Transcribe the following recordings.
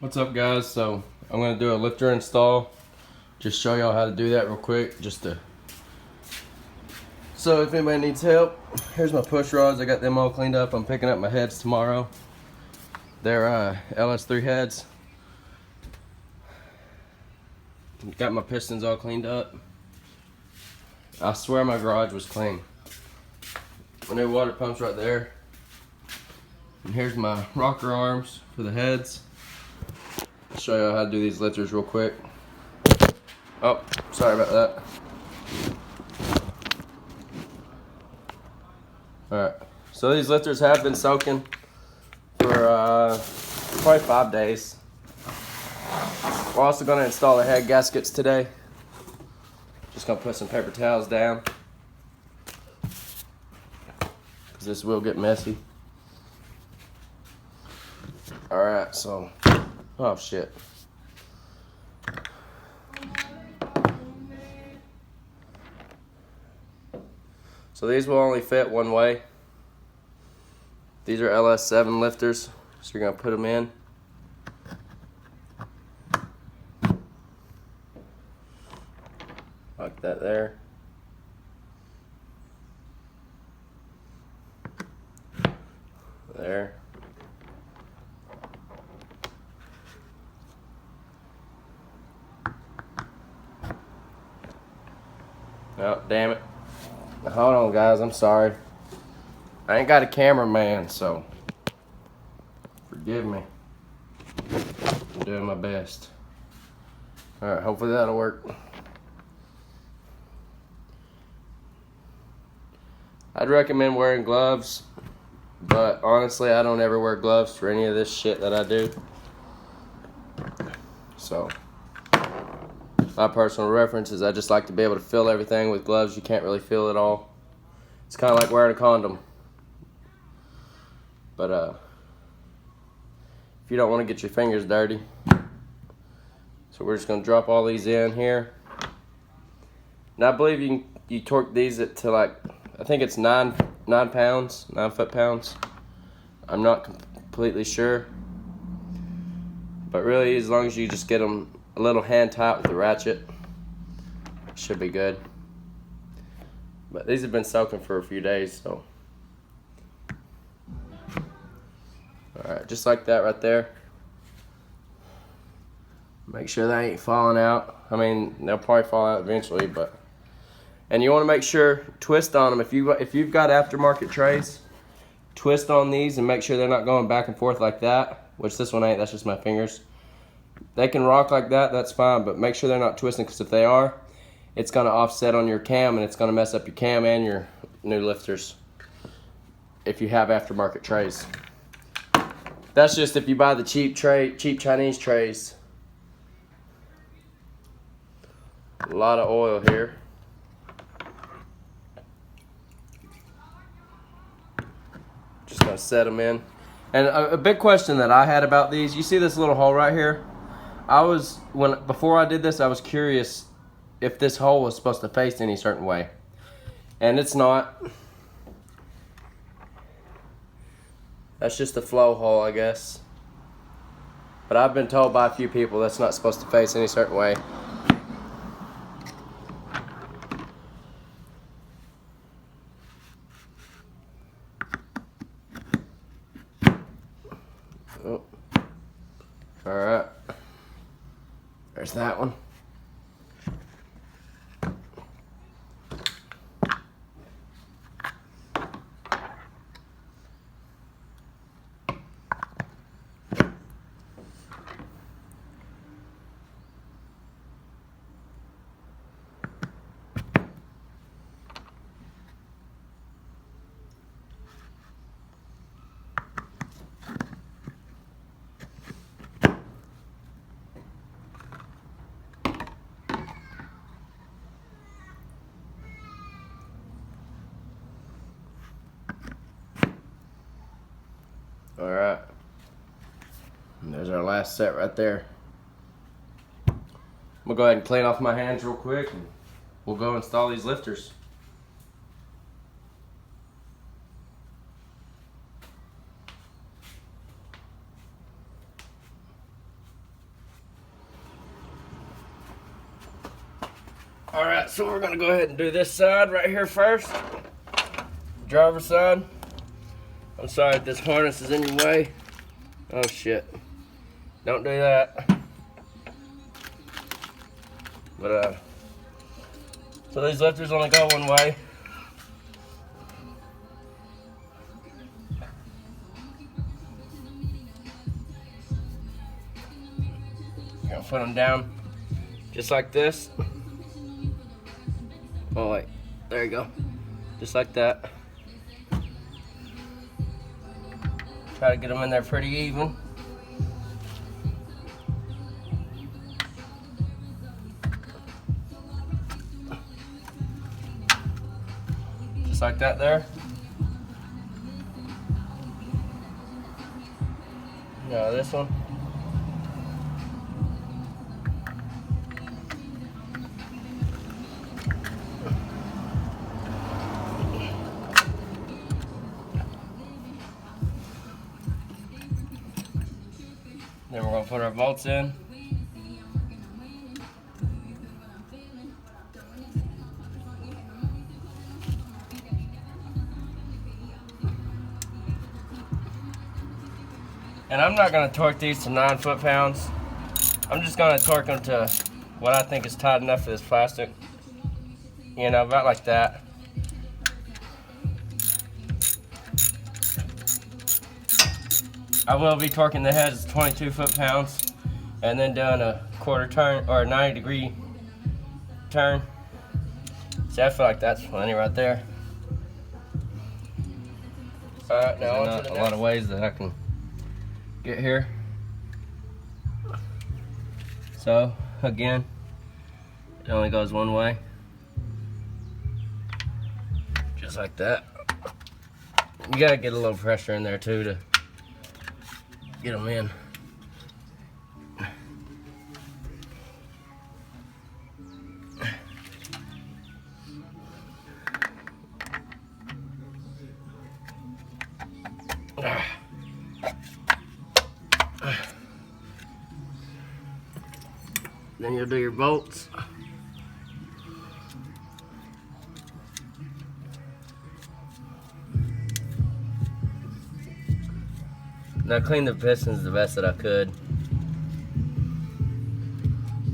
What's up, guys? So I'm gonna do a lifter install. Just show y'all how to do that real quick. So if anybody needs help, here's my push rods. I got them all cleaned up. I'm picking up my heads tomorrow. They're LS3 heads. Got my pistons all cleaned up. I swear my garage was clean. My new water pump's right there. And here's my rocker arms for the heads. I'll show y'all how to do these lifters real quick. Oh, sorry about that. Alright, so these lifters have been soaking for probably 5 days. We're also going to install the head gaskets today. Just going to put some paper towels down, because this will get messy. Alright, so, oh shit. So these will only fit one way. These are LS7 lifters, so you're gonna put them in. Like that there. There. Oh, damn it. Hold on, guys, I'm sorry. I ain't got a cameraman, so forgive me. I'm doing my best. Alright, hopefully that'll work. I'd recommend wearing gloves, but honestly, I don't ever wear gloves for any of this shit that I do. So, my personal reference is I just like to be able to feel everything. With gloves, you can't really feel it all. It's kind of like wearing a condom. But if you don't want to get your fingers dirty, so we're just going to drop all these in here. And I believe you torque these to like, I think it's 9 foot-pounds. I'm not completely sure. But really, as long as you just get them a little hand tight with the ratchet, it should be good. But these have been soaking for a few days, so. Alright, just like that right there. Make sure they ain't falling out. I mean, they'll probably fall out eventually, but. And you want to make sure, twist on them. If you've got aftermarket trays, twist on these and make sure they're not going back and forth like that. Which this one ain't, that's just my fingers. They can rock like that, that's fine, but make sure they're not twisting, because if they are, it's going to offset on your cam and it's going to mess up your cam and your new lifters if you have aftermarket trays. That's just if you buy the cheap Chinese trays. A lot of oil here. Just gonna set them in. And a big question that I had about these, you see this little hole right here? Before I did this, I was curious if this hole was supposed to face any certain way. And it's not. That's just a flow hole, I guess. But I've been told by a few people that's not supposed to face any certain way. Oh. Alright. There's that one. Alright. And there's our last set right there. I'm gonna go ahead and clean off my hands real quick and we'll go install these lifters. Alright, so we're gonna go ahead and do this side right here first. Driver's side. I'm sorry if this harness is in your way. Oh shit. Don't do that. But so these lifters only go one way. You're gonna put them down just like this. Oh wait, there you go. Just like that. Try to get them in there pretty even. Just like that there. Now this one. Then we're gonna put our bolts in. And I'm not gonna torque these to 9 foot-pounds. I'm just gonna torque them to what I think is tight enough for this plastic. You know, about like that. I will be torquing the heads 22 foot-pounds and then doing a quarter turn or a 90-degree turn. See, I feel like that's plenty right there. Alright, now there's a lot of ways that I can get here. So, again, it only goes one way. Just like that. You gotta get a little pressure in there too to get them in. Then you'll do your bolts. Now clean the pistons the best that I could.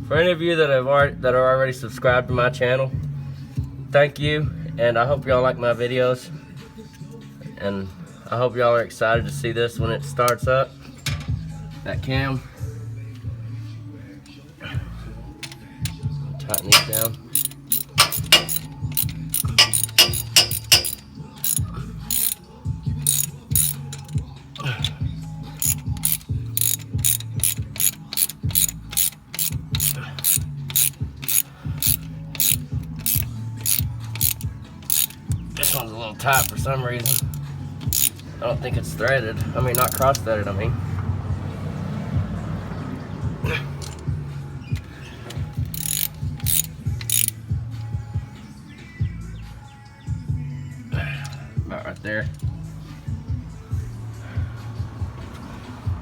For any of you that are already subscribed to my channel, thank you, and I hope y'all like my videos. And I hope y'all are excited to see this when it starts up. That cam. Tighten these down. This one's a little tight for some reason. I don't think it's threaded. I mean, not cross-threaded, I mean. About right there.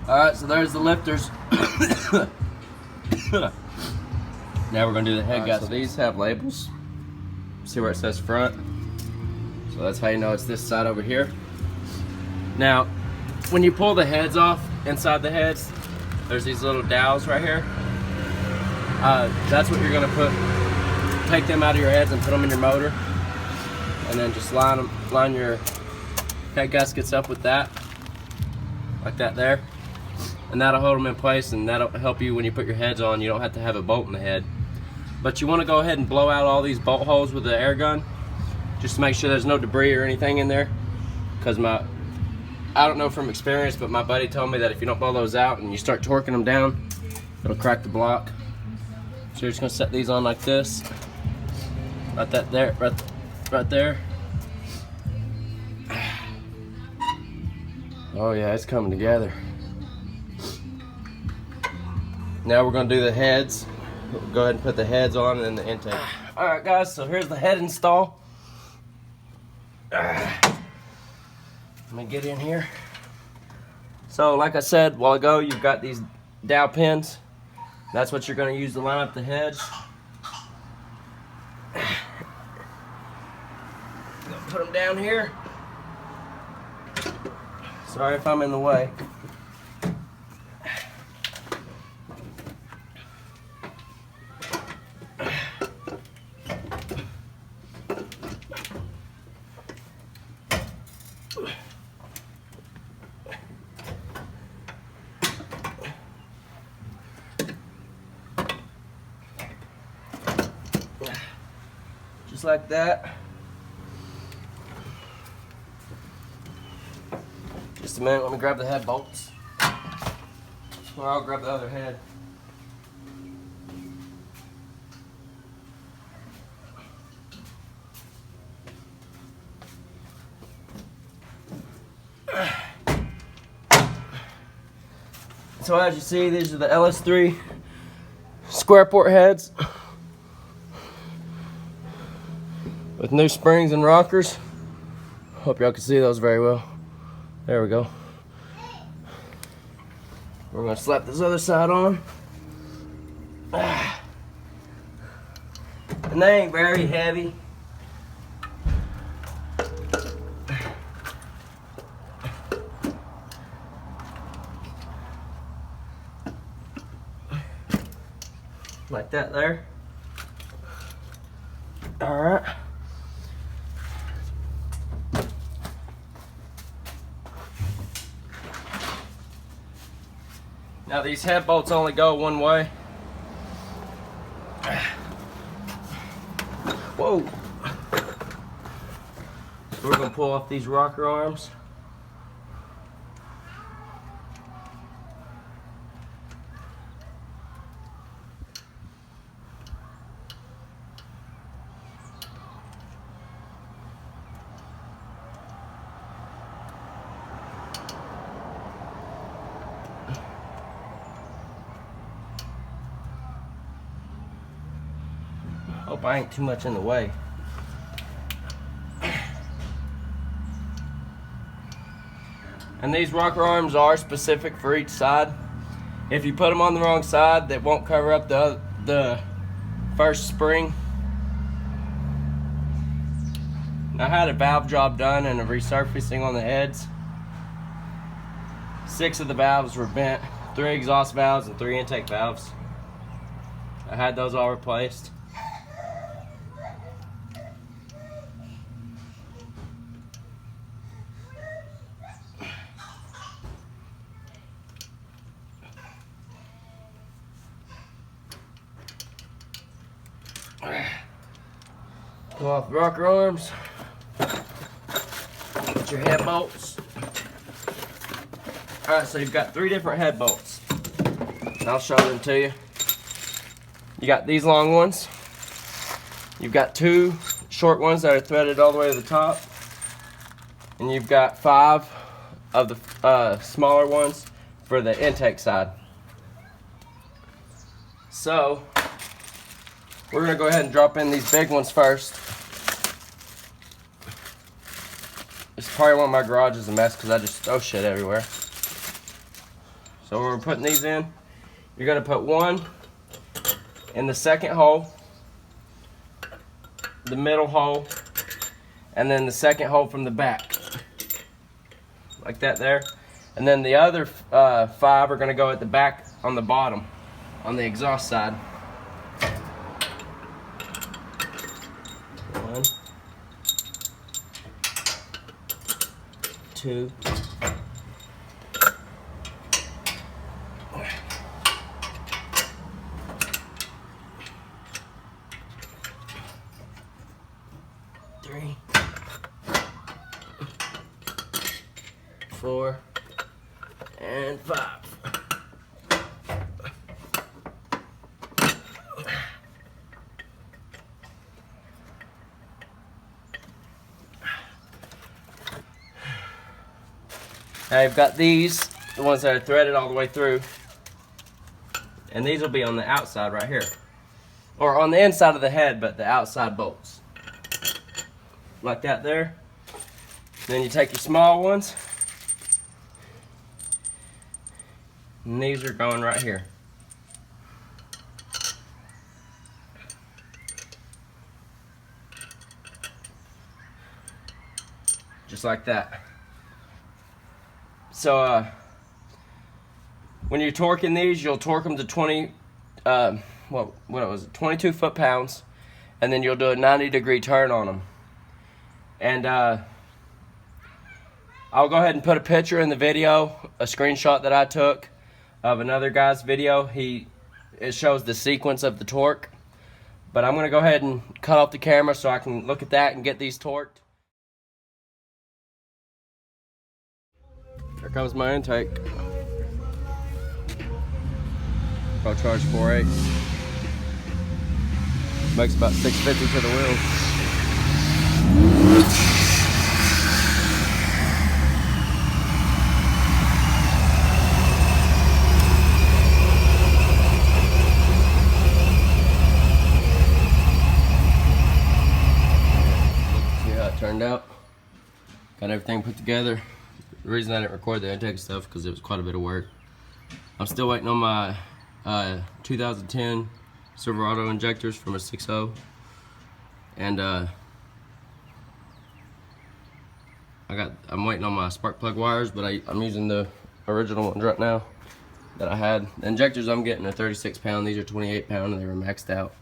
Alright, so there's the lifters. Now we're going to do the head gaskets. So these have labels. See where it says front? So that's how you know it's this side over here. Now, when you pull the heads off, inside the heads, there's these little dowels right here. That's what you're gonna put, take them out of your heads and put them in your motor. And then just line your head gaskets up with that, like that there. And that'll hold them in place, and that'll help you when you put your heads on. You don't have to have a bolt in the head. But you wanna go ahead and blow out all these bolt holes with the air gun, just to make sure there's no debris or anything in there. Because I don't know from experience, but my buddy told me that if you don't blow those out and you start torquing them down, it'll crack the block. So you're just gonna set these on like this. Right that there, right there. Oh yeah, it's coming together. Now we're gonna do the heads. We'll go ahead and put the heads on and then the intake. Alright guys, so here's the head install. Let me get in here. So like I said a while ago, you've got these dowel pins. That's what you're going to use to line up the heads. Put them down here. Sorry if I'm in the way. Just like that. Just a minute, let me grab the head bolts. Or I'll grab the other head. So as you see, these are the LS3 square port heads with new springs and rockers. Hope y'all can see those very well. There we go. We're gonna slap this other side on. And they ain't very heavy. Like that there. All right. Now these head bolts only go one way. Whoa. So we're gonna pull off these rocker arms. Hope I ain't too much in the way. And these rocker arms are specific for each side. If you put them on the wrong side, they won't cover up the first spring. I had a valve job done and a resurfacing on the heads. 6 of the valves were bent, 3 exhaust valves and 3 intake valves. I had those all replaced. Pull off the rocker arms. Put your head bolts. Alright, so you've got 3 different head bolts. I'll show them to you. You got these long ones. You've got 2 short ones that are threaded all the way to the top. And you've got 5 of the smaller ones for the intake side. So, we're going to go ahead and drop in these big ones first. This is probably why my garage is a mess because I just throw shit everywhere. So when we're putting these in, you're going to put one in the second hole, the middle hole, and then the second hole from the back. Like that there. And then the other 5 are going to go at the back on the bottom, on the exhaust side. 1, 2, 3, 4, and 5. Now you've got these, the ones that are threaded all the way through, and these will be on the outside right here, or on the inside of the head, but the outside bolts, like that there. Then you take your small ones, and these are going right here. just like that. So when you're torquing these, you'll torque them to 22 foot-pounds, and then you'll do a 90-degree turn on them. And I'll go ahead and put a picture in the video, a screenshot that I took of another guy's video. It shows the sequence of the torque. But I'm gonna go ahead and cut off the camera so I can look at that and get these torqued. Here comes my intake. I'll charge 4.8. Makes about 650 to the wheel. See how it turned out. Got everything put together. The reason I didn't record the intake stuff because it was quite a bit of work. I'm still waiting on my 2010 Silverado injectors from a 6.0, and I'm waiting on my spark plug wires, but I'm using the original ones right now that I had. The injectors I'm getting are 36 pound, these are 28 pound, and they were maxed out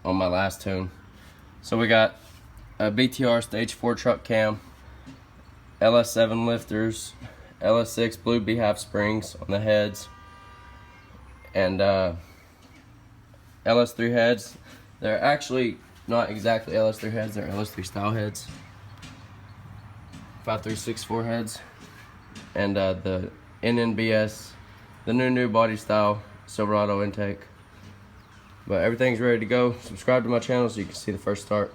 on my last tune. So we got a BTR stage 4 truck cam, LS7 lifters, LS6 blue beehive springs on the heads, and LS3 heads. They're actually not exactly LS3 heads, they're LS3 style heads. 5364 heads. And the NNBS, the new body style Silverado intake. But everything's ready to go. Subscribe to my channel so you can see the first start.